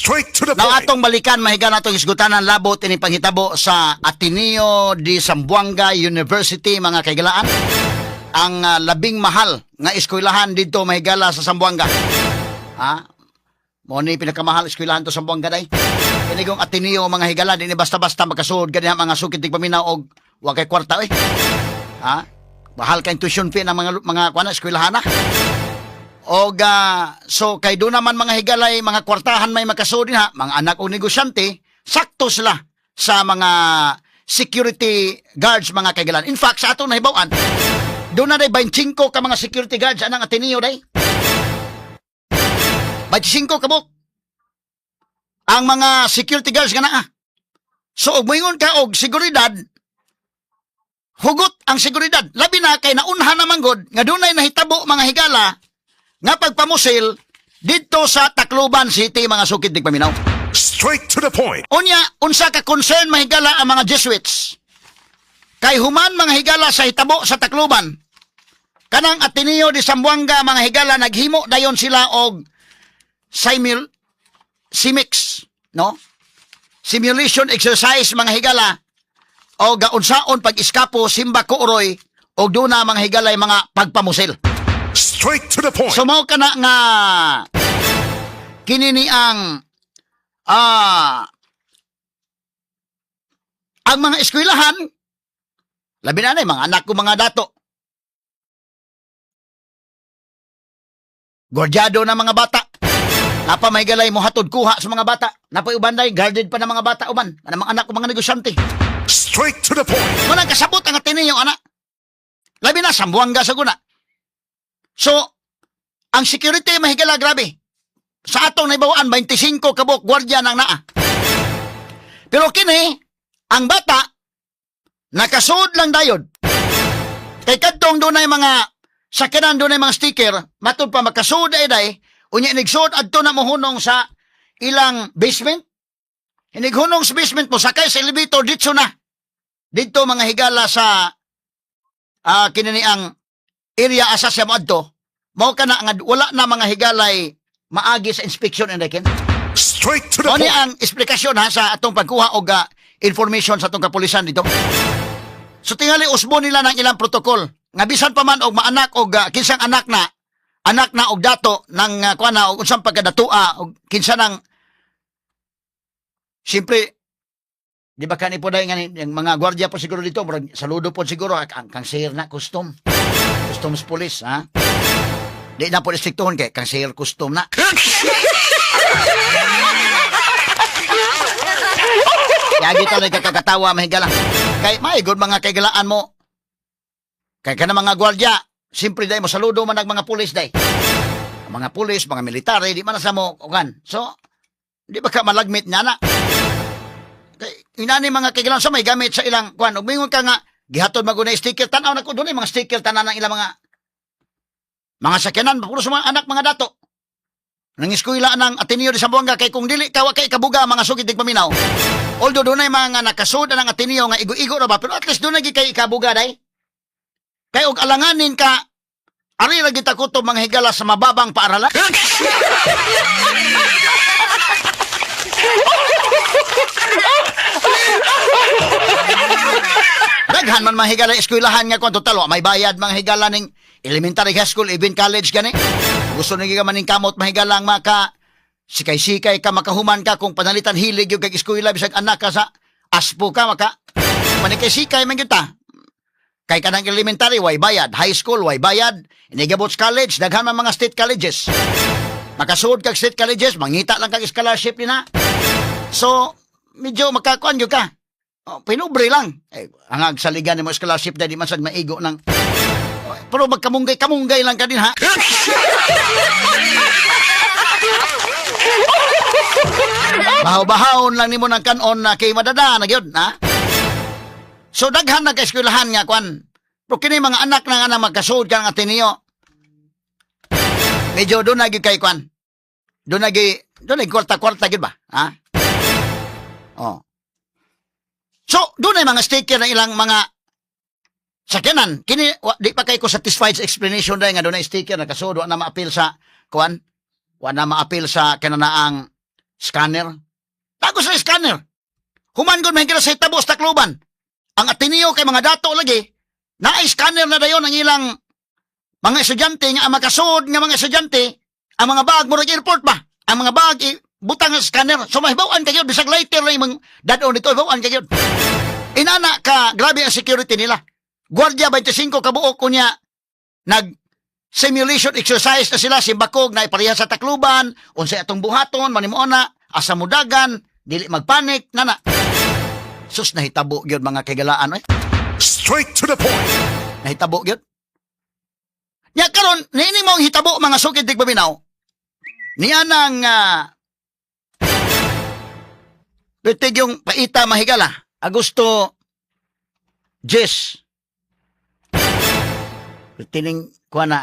Straight to the Nang point. atong balikan, mahiga na itong isgutanan labot ini panghitabo sa Ateneo de Zamboanga University, mga kaigalaan. Ang labing mahal nga eskwelahan dito mahigala sa Zamboanga. Mo ni pinakamahal eskwelahan to sa Zamboanga day. Kini kong Ateneo mga higala, di ni basta-basta magkasuod ganyan mga sukitig paminaw og wa kay kwarta oy. Mahal kay tuition fee ng mga kuana eskwelahan na. Og so kay do naman mga higalay, mga kwartahan may makasuod ha, mga anak o negosyante, sakto sila sa mga security guards mga kaigalan. In fact, sa atong nahibawan, doon na day 25 ka mga security guards anang Ateneo day. 25 kabuk. Ang mga security guards nga na. So, og moingon ka og seguridad, hugot ang seguridad. Labi na kay naunha naman god nga dunay nahitabo mga higala nga pagpamusil dito sa Tacloban City mga sukid dig paminaw. Straight to the point. Unya, unsa ka concern mga higala ang mga Jesuits. Kay human mga higala sa hitabo sa Tacloban. Kanang Ateneo de Zamboanga mga higala naghimo dayon sila og CIMIX, no? Simulation exercise mga higala o gaunsaon pag-iskapo simba kuoroy o duna mga higalay mga pagpamusil. Straight to the point. So mao kana nga kinini ang mga eskwelahan labi na mga anak ko mga dato. Gordyado na mga bata. Napa may galay mo hatod kuha sa mga bata. Napa ubanday guarded pa ng mga bata uban. Ang mga anak ko mga negosyante. Straight to the point. Walang kasabot ang Ateneo anak. Labi na Zamboanga sa guna. So, ang security mahigala grabe. Sa atong naibawaan 25 kabuk gwardiya ng naa. Pero kini ang bata nakasuod lang dayod. Kay kadtong dunay mga sakyanan dunay mga sticker, matud pa makasuod ay unya nigsuod adto na mohunong sa ilang basement. Hinighunong sa basement mo sakay sa elevator dito na. Dito mga higala sa kinini ang area asa siya mo adto. Mao kana nga wala na mga higalay maagi sa inspection and reckon. Straight to the Ano point. ang explikasyon ha sa atong pagkuha og information sa atong kapulisan dito. So tingali usbo nila ng ilang protokol. Nga bisan pa man og maanak og kinsang anak na og dato ng kuana og unsang pagkadatua og kinsa nang siyempre di ba kani po dahil nga yung mga gwardiya po siguro dito saludo po siguro ang kang sir na customs police ha di na po restriktohon kay kang sir custom na. Yagi talaga kakatawa mahigala kay may good mga kaigalaan mo kay kana mga gwardiya siyempre dahil mo saludo man ang mga pulis dahil. Mga pulis, mga military, di man na sa mo ukan. So, di ba ka malagmit niya na? Kay, inani mga kaigalan sa may gamit sa ilang kwan. Umingon ka nga, gihatod magunay sticker. Tanaw na ko doon mga sticker tanan ng ilang mga sakyanan. Puro sa mga anak, mga dato. Nang eskwela ng Ateneo de Zamboanga kay kung dili kawa kay kabuga mga sugid paminaw. Although doon ay mga nakasud ng Ateneo nga igo-igo ra ba, pero at least doon ay kay kabuga day. Kay og alanganin ka ari ra kita kutob mga higala sa mababang paaralan. Daghan man mga higala eskwelahan nga kon total may bayad mga higala ning elementary high school even college gani. Gusto nigi ka maning kamot mga higala maka sikay-sikay ka makahuman ka kung panalitan hilig yung kag eskwela bisag anak ka sa aspo ka maka panikay-sikay man kita. Kay kanang elementary, way bayad. High school, way bayad. Inigabots college, daghan man mga state colleges. Makasuod kag state colleges, mangita lang kag scholarship nina. So, medyo makakuan yun ka. Pinubre lang. Ang agsaligan ni mo scholarship dahil di man sad maigo ng... Pero magkamunggay lang ka din ha. Bahaw-bahawon lang ni mo ng kanon na kay madada na yun, ha? So daghan na ka-eskwelahan nga kwan. Pero kini mga anak na nga magkasuod ka ng Ateneo. Medyo doon naging kay kwan. Doon naging kwarta-kwarta gid ba? Ha? Oh. So, doon ay mga sticker na ilang mga sakyanan. Kini, di pa kayo ko satisfied sa explanation dahil nga doon ay sticker na kasuod. Wa na ma-appeal sa kwan. Wa na ma-appeal sa kananaang Scanner. Tago sa scanner. Human gud mahigala sa hitabo sa Tacloban. Ang Ateneo kay mga dato lagi, na-scanner na dayon ang ilang mga estudyante nga ang makasud nga mga estudyante, ang mga bag murag airport ba? Ang mga bag butang sa scanner. So mahibawan kayo bisag later na imong dadon dito, hibawan kayo. Inana ka grabe ang security nila. Guardia 25 kabuok kunya nag simulation exercise na sila simbakog na ipareha sa Tacloban, unsay atong buhaton manimona, asa mudagan, dili magpanik nana. Sus nahitabo gyud mga kagalaan oy. Straight to the point. Nahitabo gyud. Nya karon niini mo ang hitabo mga sugid dig paminaw. Niya nang Pitig yung paita mahigala. Agosto 10. Tining kuha na.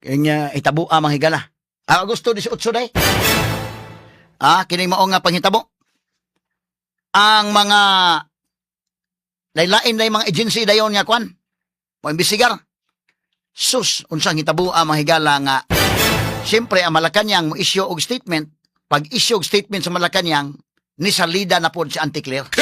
Kanya itabo mahigala. Agosto 18 day. Kining mao nga panghitabo. Ang mga laylain na mga agency dayon nga kwan. Mo imbisigar. Sus, unsang hitabo mahigala nga. Siyempre, ang Malacanang mo issue og statement. Pag issue og statement sa Malacanang, ni salida na po si Auntie Claire.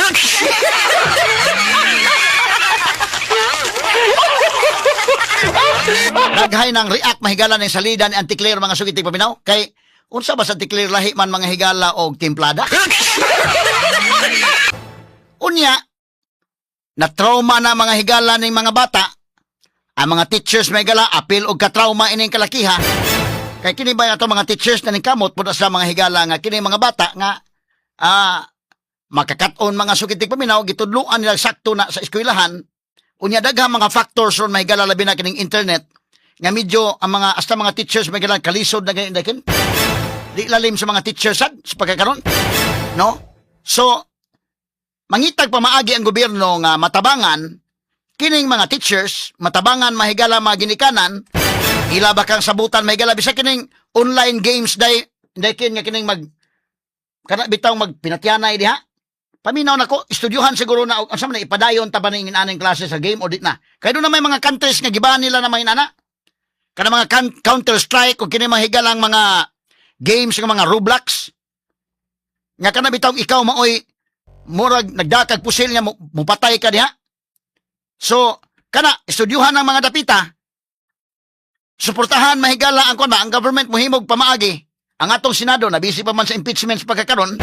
Naghay ng react mahigala ng salida ni Auntie Claire mga sugitig paminaw. Kay, unsa ba sa Auntie Claire lahi man mga higala og timplada? Unya, na trauma na mga higala ng mga bata, ang mga teachers may gala, apil og katrauma ining kalakiha. Kay kini ba ato mga teachers na ning kamot pud sa mga higala nga kini mga bata nga makakaton mga sukitig paminaw gitudloan nila sakto na sa eskwelahan. Unya daghang mga factors ron may higala labi na kining internet nga medyo ang mga hasta mga teachers may higala kalisod na ganin di lalim sa mga teachers sa pagkakaron. No? So mangitag pa maagi ang gobyerno nga matabangan kining mga teachers, matabangan mahigala mga ginikanan, ila ba kang sabutan mahigala bisa kining online games day kin nga kining mag kana bitaw magpinatyanay diha. Paminaw nako, estudyuhan siguro na asa man ipadayon ta ba ning inaning klase sa game audit na. Kay do na may mga countries nga gibahan nila na may inana. Kana mga Counter Strike o kini mahigalang mga games nga mga Roblox. Nga kana bitaw ikaw maoy murag nagdakag pusil nga mupatay ka diha. So, kana, estudyuhan ng mga dapita, suportahan mahigala ang kuna, ang government muhimog pamaagi, ang atong Senado, nabisi pa man sa impeachment sa pagkakaroon,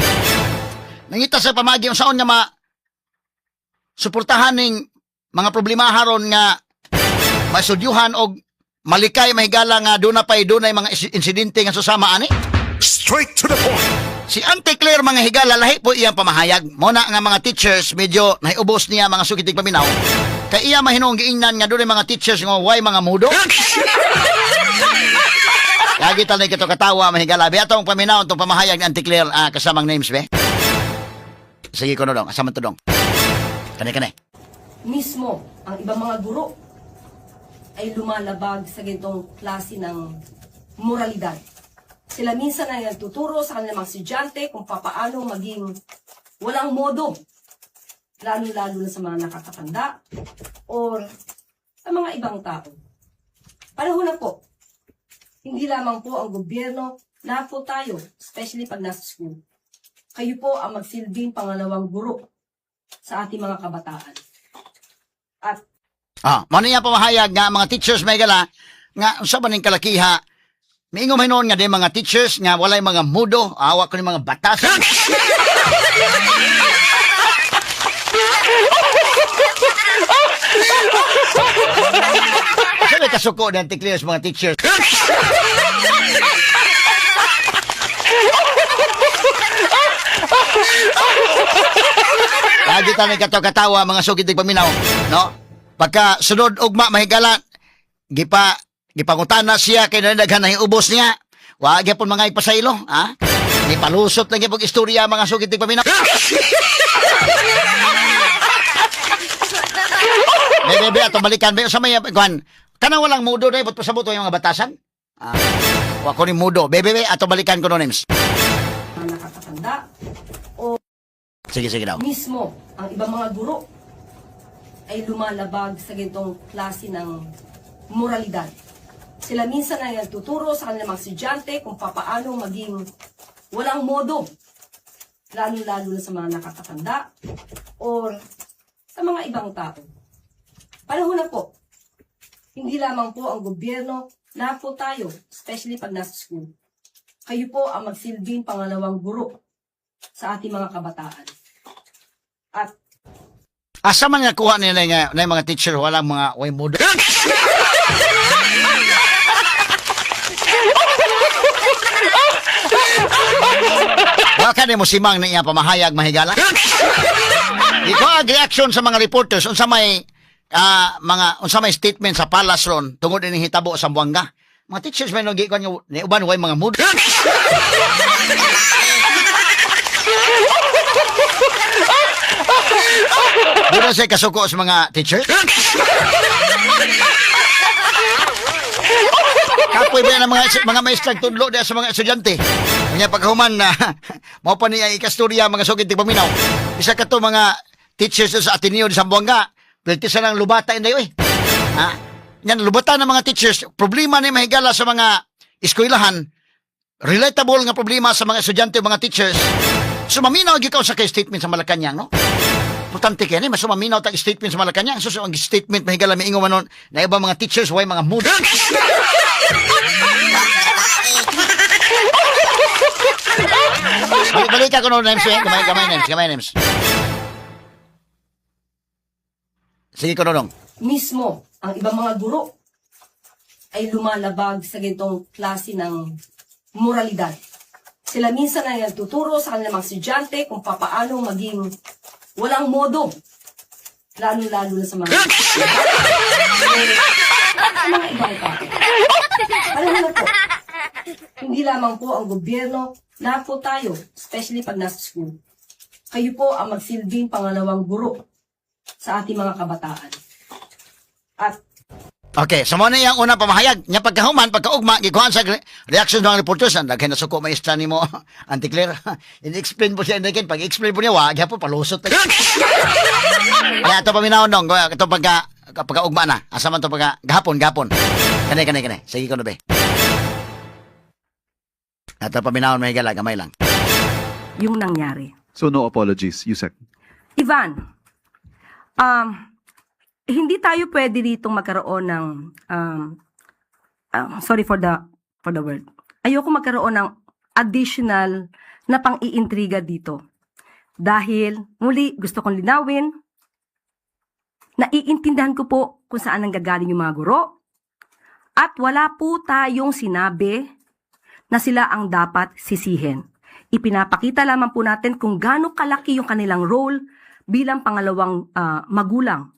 nangita sa pamaagi, ang saon nga suportahan ng mga problema haron nga masudyuhan o malikay mahigala nga doon na pa'y doon na mga insidente nga susama ani. Straight to the point. Si Auntie Claire mga higala, lahi po iyang pamahayag. Muna nga mga teachers, medyo nahiubos niya mga sukitig paminaw. Kaya iya mahinong giingnan nga doon mga teachers nga why mga mudo. Lagi talay kito katawa mahigala. Be atong paminaw, itong pamahayag ni Auntie Claire kasamang names be. Sige ko no dong, asaman to dong. Kani. Mismo, ang ibang mga guro ay lumalabag sa ganitong klase ng moralidad. Sila minsan ay nagtuturo sa kanilang mga estudyante kung papaano maging walang modo. Lalo-lalo na sa mga nakakatanda o sa mga ibang tao. Panahon na po, hindi lamang po ang gobyerno na po tayo, especially pag nasa school. Kayo po ang magsilbing pangalawang guro sa ating mga kabataan. At Mano niya pamahayag nga mga teachers may gala nga unsa man ning kalakiha. Miingom hinon nga di mga teachers nga walay mga mudo, awa ko ni mga batas. Sabi kasuko ng tiklios mga teachers. Lagi tayo katawa mga sukitig paminaw, no? Pagka sunod ugma mahigala, gipangutana siya kay nadaghan na ubos niya. Wa gyapon mga ipasaylo, ha? Ni palusot lang gyapon istorya mga sukitig paminaw. Bebe, ato balikan ba sa may kwan. Kanang walang mudo dai but pasabot yung mga batasan. Wa ko ni mudo. Bebe, ato balikan ko no names. mga nakakatanda o Sige daw. mismo ang ibang mga guro ay lumalabag sa ganitong klase ng moralidad. Sila minsan ay nagtuturo sa kanilang mga estudyante kung papaano maging walang modo, lalo-lalo na sa mga nakatatanda or sa mga ibang tao. Panahon na po, hindi lamang po ang gobyerno, lahat po tayo, especially pag nasa school. Kayo po ang magsilbing pangalawang guro sa ating mga kabataan. At Asa man nga kuha nila nga na mga teacher walang mga way modo. Baka ni mo simang na iya pamahayag mahigala. Iko ang reaction sa mga reporters unsa may unsa may statement sa palas ron tungod ini hitabo sa Buanga. Mga teachers may nagi kan ni uban way mga mood. Dito sa kasuko sa mga teachers. Kapoy ba ng mga maestra tudlo sa mga estudyante. Kanya paghuman na mao pa niya ikastorya mga sugid paminaw. Isa ka to mga teachers sa Ateneo sa Zamboanga. Pilti sa nang lubata inday oy. Yan lubata ng mga teachers. Problema ni mahigala sa mga eskwelahan. Relatable nga problema sa mga estudyante mga teachers. So maminaw gyud ka sa kay statement sa Malacañang no. Importante kaya ni mas maminaw tag statement sa Malacañang. So ang statement mahigala miingon manon na iba mga teachers way mga mood. Balik ako no names eh. Gamay names. Sige ko nung. mismo ang ibang mga guro ay lumalabag sa ganitong klase ng moralidad. Sila minsan ay nagtuturo sa kanilang mga estudyante kung papaano maging walang modo, lalo-lalo na sa mga ibang tao. Alam na po, hindi lamang po ang gobyerno, lahat po tayo, especially pag nasa school. Kayo po ang magsilbing pangalawang guro sa ating mga kabataan. At Okay, so mo na yung unang pamahayag. Nya pagkahuman, pagkaugma, gikuhan sa reaction ng reporters, ang daghay na suko maestra ni mo, Auntie Claire. In-explain po siya, pag-explain po niya, wag po, palusot. Kaya ito paminahon dong, ito pagkaugma na. Asa man ito gahapon. Kanay. Sige ko na be. Ito paminahon, may gala, gamay lang. yung nangyari. So no apologies, Yusek. Ivan, hindi tayo pwede ditong magkaroon ng sorry for the word. Ayoko magkaroon ng additional na pang-iintriga dito. Dahil muli gusto kong linawin, naiintindihan ko po kung saan nanggagaling yung mga guro at wala po tayong sinabi na sila ang dapat sisihin. Ipinapakita lamang po natin kung gaano kalaki yung kanilang role bilang pangalawang magulang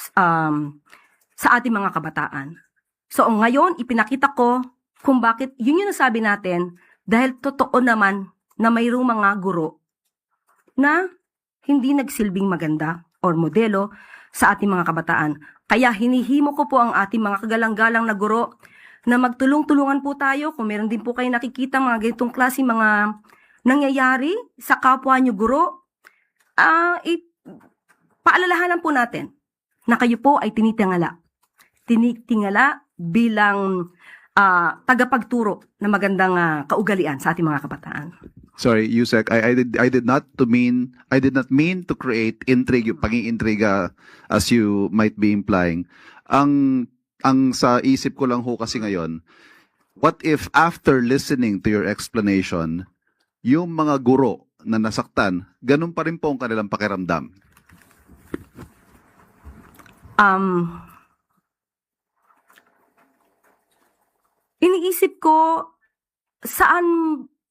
sa ating mga kabataan. So ngayon, ipinakita ko kung bakit, yun yung nasabi natin, dahil totoo naman na mayroong mga guro na hindi nagsilbing maganda or modelo sa ating mga kabataan. Kaya hinihimo ko po ang ating mga kagalang-galang na guro na magtulong-tulungan po tayo kung meron din po kayo nakikita mga ganitong klase mga nangyayari sa kapwa nyo guro. Paalalahanan po natin na kayo po ay tinitingala bilang tagapagturo na magandang kaugalian sa ating mga kabataan. Sorry, Yusek, I did not mean to create intrigue, pang-iintriga as you might be implying. Ang sa isip ko lang ho kasi ngayon, what if after listening to your explanation, yung mga guro na nasaktan, ganun pa rin po ang kanilang pakiramdam? Iniisip ko, saan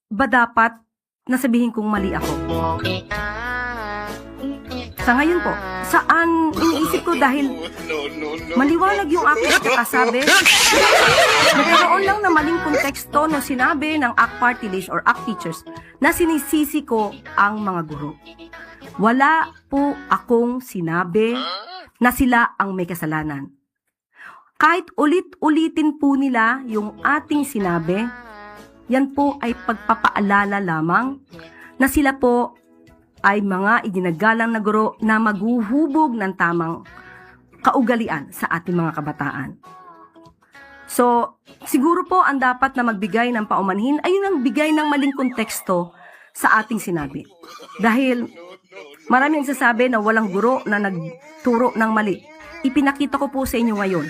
ba dapat nasabihin kong mali ako? Sa ngayon po, saan iniisip ko dahil maliwanag yung aking pagkakasabi. Nagkaroon lang na maling konteksto no sinabi ng ACT Party List or ACT Teachers na sinisisi ko ang mga guro. Wala po akong sinabi na sila ang may kasalanan. Kahit ulit-ulitin po nila yung ating sinabi, yan po ay pagpapaalala lamang na sila po ay mga iginagalang na guro na maghuhubog ng tamang kaugalian sa ating mga kabataan. So, siguro po ang dapat na magbigay ng paumanhin ay yung bigay ng maling konteksto sa ating sinabi. Dahil marami ang sasabi na walang guro na nagturo ng mali. Ipinakita ko po sa inyo ngayon.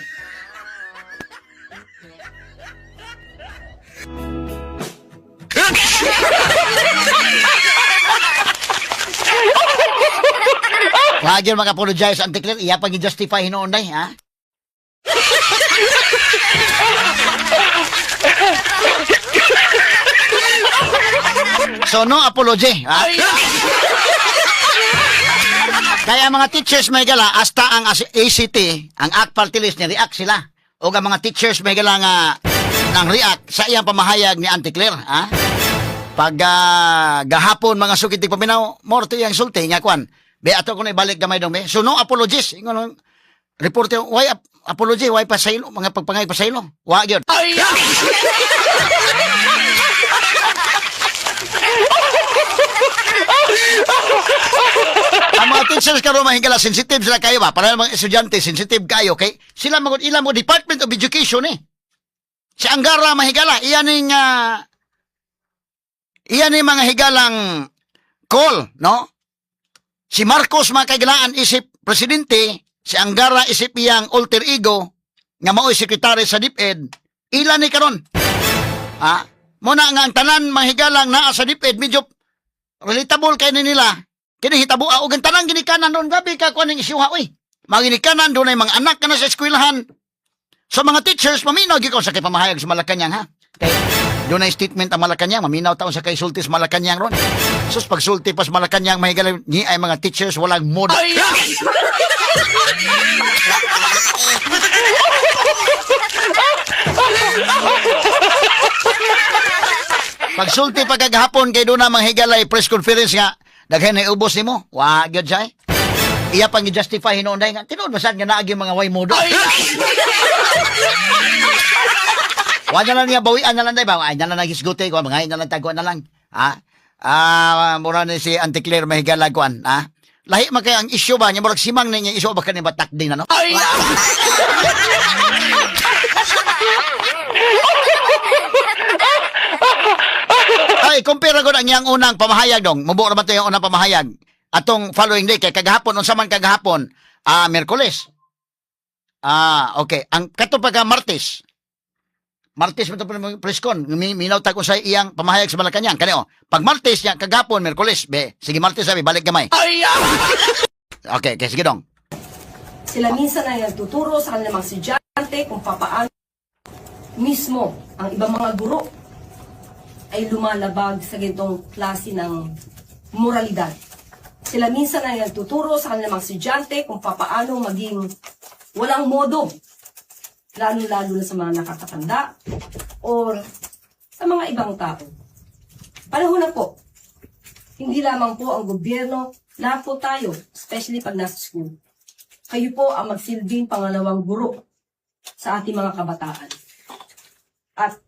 Wag yun mag-apologize, Auntie Claire. Iya pang i-justify hinoon day, ha? So, no apology, ha? Kaya mga teachers may gala, hasta ang ACT, ang Act Party List, ni-react sila. O ang mga teachers may gala nga nang react sa iyang pamahayag ni Auntie Claire, ha? Pag gahapon mga sukitig paminaw, morto yung sulti, nga kwan. Be, ato ko na ibalik gamay dong, be. So, no apologies. Ingon, reporter, why apology? Why pasaylo? Mga pagpangay pasaylo? Wag yun. Ang mga teachers karon mahingala sensitive sila kayo ba? Para mga estudyante sensitive kayo, okay? Sila magud ila mo Department of Education eh. Si Angara mahigala, iyan ni mga higalang call, no? Si Marcos makaigalaan isip presidente, si Angara isip iyang alter ego nga mao'y sekretary sa DepEd. Ila ni karon. Muna nga ang tanan mahigalang naa sa DepEd medyo relatable kay nila. Kini hitabo og ang tanan ginikanan doon gabi ka kuning isyuha oy. Mga ginikanan doon ay mga anak kana sa eskwelahan. So mga teachers maminaw gyud ko sa kay pamahayag sa Malacañang ha. Kay doon ay statement ang Malacañang maminaw taon sa kay sulti sa Malacañang ron. Sus pag sulti pas Malacañang mahigalang ni ay mga teachers walang mood. Pagsulti pagkagahapon kay doon na manghigalay press conference nga daghan na ubos nimo. Wa gyud siya. Iya pang i-justify hinoon day nga tinuod masad nga naagi mga way modo. Wa na lang niya bawian na lang day ba? Ay na lang nagisguti ko mga na lang tago na lang. Mura ni si Auntie Claire mahigalag kuan, Lahi man kay ang issue ba nya murag simang niya issue ba kani batak din ano? Ay, compare ko ang iyang unang pamahayag dong. Mubo naman ito yung unang pamahayag. Atong following day, kay kagahapon, unsa man kagahapon, Miyerkules. Okay. Ang kato pagka Martes mo ito preskon. Minaw ko sa iyang pamahayag sa Malacañang. Kaneo, pag Martes niya, kagahapon, Miyerkules. Sige Martes sabi, balik gamay. Okay, sige dong. Sila minsan ay nagtuturo sa kanilang mga estudyante kung papaano mismo ang ibang mga guro ay lumalabag sa ganitong klase ng moralidad. Sila minsan ay nagtuturo sa kanilang mga estudyante kung papaano maging walang modo, lalo-lalo na sa mga nakakatanda o sa mga ibang tao. Panahon na po, hindi lamang po ang gobyerno, lahat po tayo, especially pag nasa school. Kayo po ang magsilbing pangalawang guro sa ating mga kabataan. At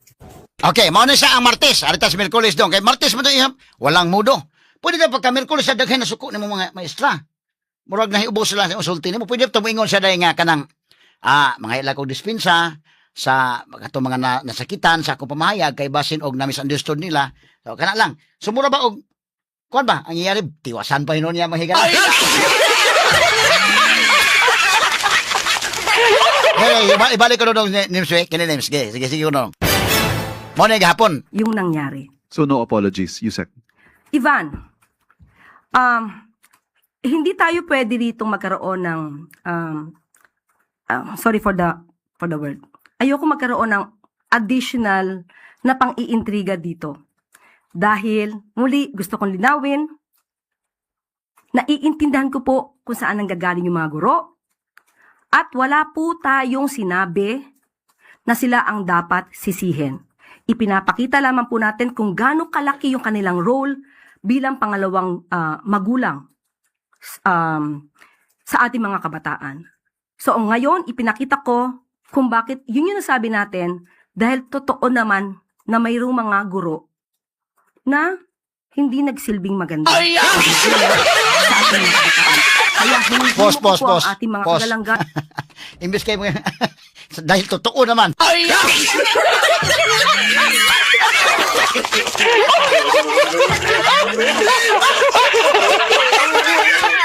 Okay, mao na siya ang Martes. Aritas Miyerkules dong. Kay Martes mo ito walang mudo. Pwede na pagka Miyerkules sa daghan na suko ni mga maestra. Murag na hiubos sila sa usulti nimo. Pwede ito moingon siya dahil nga kanang mga ila kong dispensa sa kato mga nasakitan sa akong pamahayag kay basin og na-misunderstood nila. So kana lang. Sumura ba og kuan ba? Ang iyari tiwasan pa hinon niya mahigal. Hey, ibalik ko dong Nims. Kini Nims. Sige ko dong. Mo na gahapon. yung nangyari. So no apologies, Yusek. Ivan, hindi tayo pwede dito magkaroon ng, sorry for the word. Ayoko magkaroon ng additional na pang-iintriga dito. Dahil, muli, gusto kong linawin, naiintindihan ko po kung saan nanggagaling yung mga guro, at wala po tayong sinabi na sila ang dapat sisihin. Ipinapakita lamang po natin kung gaano kalaki yung kanilang role bilang pangalawang magulang sa ating mga kabataan. So ngayon, ipinakita ko kung bakit yun yung nasabi natin dahil totoo naman na mayroong mga guro na hindi nagsilbing maganda. Sa ating mga kabataan. Kaya hindi Pause. ang ating mga Pause. kagalanggan. Imbes kayo Dahil totoo naman.